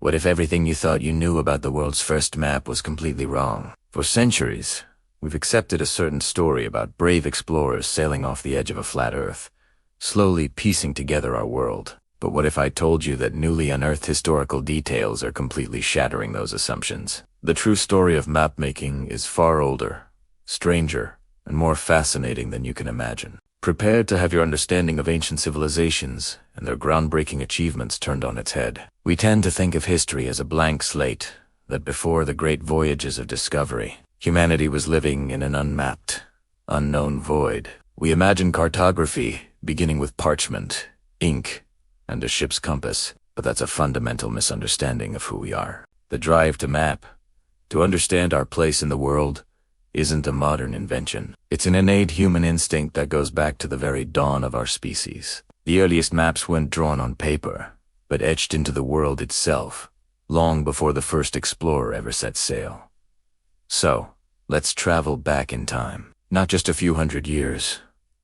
What if everything you thought you knew about the world's first map was completely wrong? For centuries, we've accepted a certain story about brave explorers sailing off the edge of a flat Earth, slowly piecing together our world. But what if I told you that newly unearthed historical details are completely shattering those assumptions? The true story of map-making is far older, stranger, and more fascinating than you can imagine. Prepare to have your understanding of ancient civilizations and their groundbreaking achievements turned on its head. We tend to think of history as a blank slate, that before the great voyages of discovery, humanity was living in an unmapped, unknown void. We imagine cartography beginning with parchment, ink, and a ship's compass, but that's a fundamental misunderstanding of who we are. The drive to map, to understand our place in the world, isn't a modern invention. It's an innate human instinct that goes back to the very dawn of our species. The earliest maps weren't drawn on paper, but etched into the world itself, long before the first explorer ever set sail. So, let's travel back in time. Not just a few hundred years,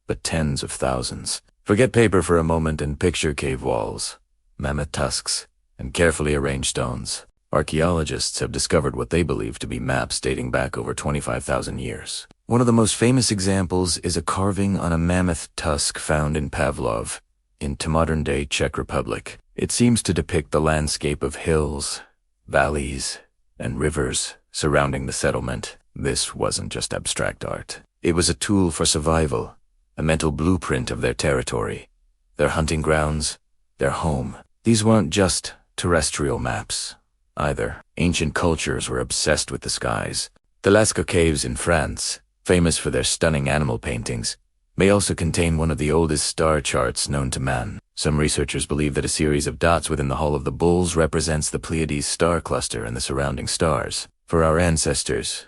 but tens of thousands. Forget paper for a moment and picture cave walls, mammoth tusks, and carefully arranged stones. Archaeologists have discovered what they believe to be maps dating back over 25,000 years. One of the most famous examples is a carving on a mammoth tusk found in Pavlov, in modern-day Czech Republic. It seems to depict the landscape of hills, valleys, and rivers surrounding the settlement. This wasn't just abstract art. It was a tool for survival, a mental blueprint of their territory, their hunting grounds, their home. These weren't just terrestrial maps either. Ancient cultures were obsessed with the skies. The Lascaux caves in France, famous for their stunning animal paintings, may also contain one of the oldest star charts known to man. Some researchers believe that a series of dots within the Hall of the Bulls represents the Pleiades star cluster and the surrounding stars. For our ancestors,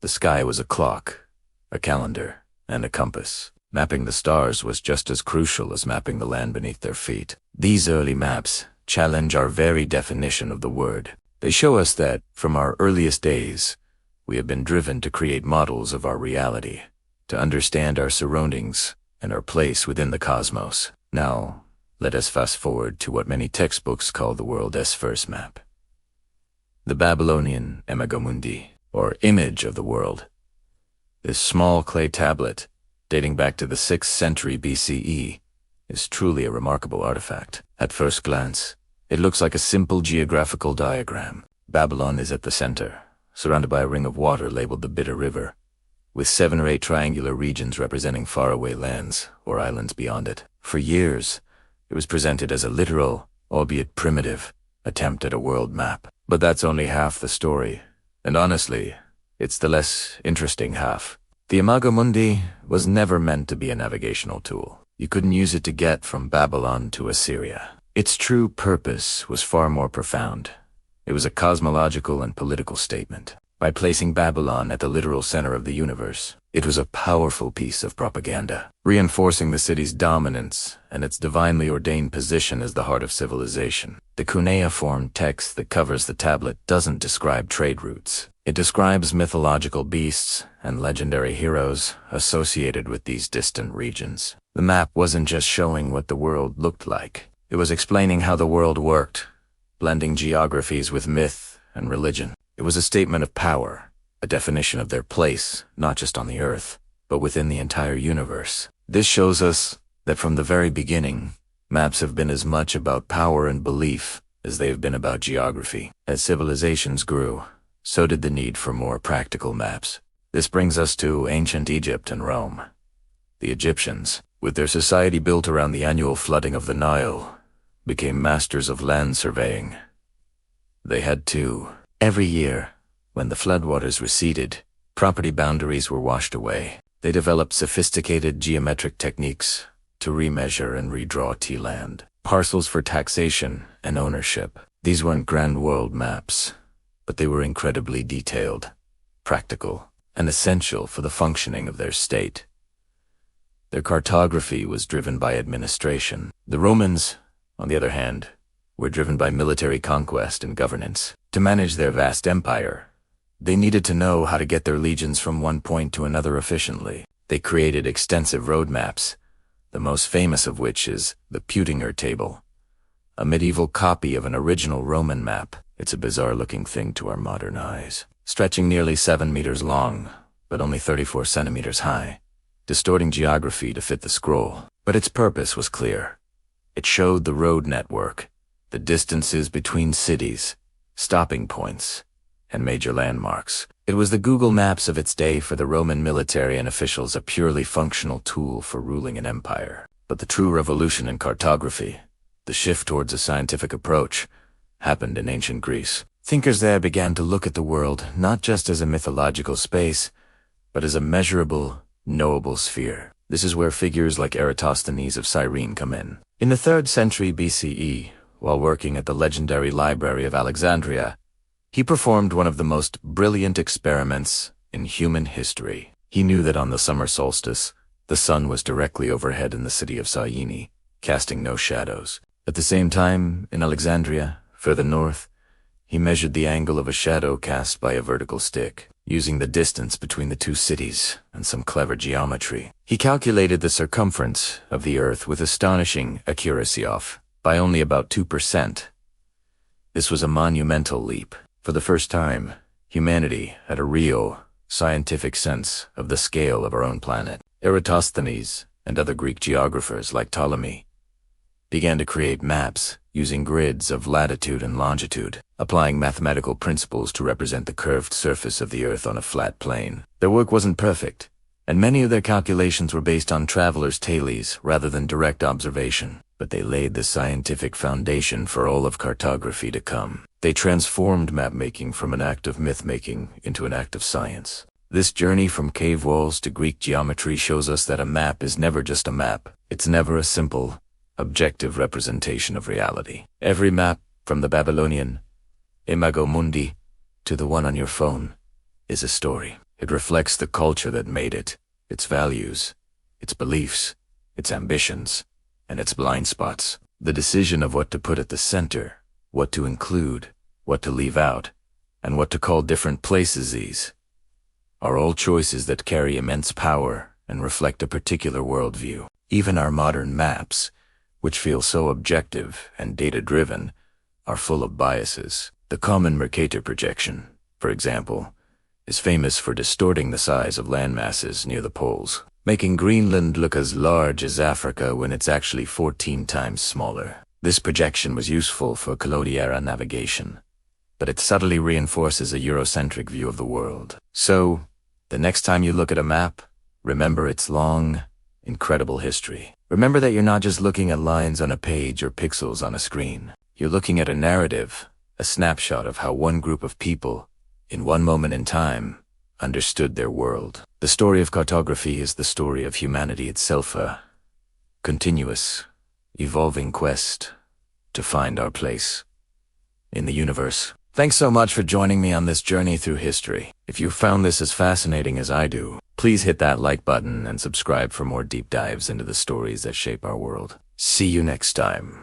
the sky was a clock, a calendar, and a compass. Mapping the stars was just as crucial as mapping the land beneath their feet. These early maps challenge our very definition of the word. They show us that, from our earliest days, we have been driven to create models of our reality, to understand our surroundings and our place within the cosmos. Now, let us fast forward to what many textbooks call the world's first map. The Babylonian Imago Mundi, or image of the world. This small clay tablet, dating back to the 6th century BCE, is truly a remarkable artifact. At first glance, it looks like a simple geographical diagram. Babylon is at the center, surrounded by a ring of water labeled the Bitter River, with 7 or 8 triangular regions representing faraway lands or islands beyond it. For years, it was presented as a literal, albeit primitive, attempt at a world map. But that's only half the story, and honestly, it's the less interesting half. The Imago Mundi was never meant to be a navigational tool. You couldn't use it to get from Babylon to Assyria. Its true purpose was far more profound. It was a cosmological and political statement. By placing Babylon at the literal center of the universe, it was a powerful piece of propaganda, reinforcing the city's dominance and its divinely ordained position as the heart of civilization. The cuneiform text that covers the tablet doesn't describe trade routes. It describes mythological beasts and legendary heroes associated with these distant regions. The map wasn't just showing what the world looked like. It was explaining how the world worked, blending geographies with myth and religion. It was a statement of power, a definition of their place, not just on the Earth, but within the entire universe. This shows us that from the very beginning, maps have been as much about power and belief as they have been about geography. As civilizations grew, so did the need for more practical maps. This brings us to ancient Egypt and Rome. The Egyptians, with their society built around the annual flooding of the Nile, became masters of land surveying. They had to. Every year, when the floodwaters receded, property boundaries were washed away. They developed sophisticated geometric techniques to remeasure and redraw land, parcels for taxation and ownership. These weren't grand world maps, but they were incredibly detailed, practical, and essential for the functioning of their state. Their cartography was driven by administration. The Romans, on the other hand, were driven by military conquest and governance. To manage their vast empire, they needed to know how to get their legions from one point to another efficiently. They created extensive road maps, the most famous of which is the Peutinger Table, a medieval copy of an original Roman map. It's a bizarre-looking thing to our modern eyes, stretching nearly 7 meters long, but only 34 centimeters high, distorting geography to fit the scroll. But its purpose was clear. It showed the road network, the distances between cities, stopping points, and major landmarks. It was the Google Maps of its day for the Roman military and officials, a purely functional tool for ruling an empire. But the true revolution in cartography, the shift towards a scientific approach, happened in ancient Greece. Thinkers there began to look at the world not just as a mythological space, but as a measurable, knowable sphere. This is where figures like Eratosthenes of Cyrene come in. In the 3rd century BCE, while working at the legendary Library of Alexandria, he performed one of the most brilliant experiments in human history. He knew that on the summer solstice, the sun was directly overhead in the city of Syene, casting no shadows. At the same time, in Alexandria, further north, he measured the angle of a shadow cast by a vertical stick. Using the distance between the two cities and some clever geometry, he calculated the circumference of the Earth with astonishing accuracy, off by only about 2%. This was a monumental leap. For the first time, humanity had a real, scientific sense of the scale of our own planet. Eratosthenes and other Greek geographers like Ptolemy began to create maps using grids of latitude and longitude, applying mathematical principles to represent the curved surface of the Earth on a flat plane. Their work wasn't perfect, and many of their calculations were based on travelers' tales rather than direct observation, but they laid the scientific foundation for all of cartography to come. They transformed map-making from an act of myth-making into an act of science. This journey from cave walls to Greek geometry shows us that a map is never just a map. It's never a simple, objective representation of reality. Every map, from the Babylonian Imago Mundi to the one on your phone, is a story. It reflects the culture that made it, its values, its beliefs, its ambitions, and its blind spots. The decision of what to put at the center, what to include, what to leave out, and what to call different places, these are all choices that carry immense power and reflect a particular worldview. Even our modern maps, which feel so objective and data-driven, are full of biases. The common Mercator projection, for example, is famous for distorting the size of landmasses near the poles, making Greenland look as large as Africa when it's actually 14 times smaller. This projection was useful for colonial navigation, but it subtly reinforces a Eurocentric view of the world. So, the next time you look at a map, remember its long, incredible history. Remember that you're not just looking at lines on a page or pixels on a screen. You're looking at a narrative, a snapshot of how one group of people, in one moment in time, understood their world. The story of cartography is the story of humanity itself, a continuous, evolving quest to find our place in the universe. Thanks so much for joining me on this journey through history. If you found this as fascinating as I do, please hit that like button and subscribe for more deep dives into the stories that shape our world. See you next time.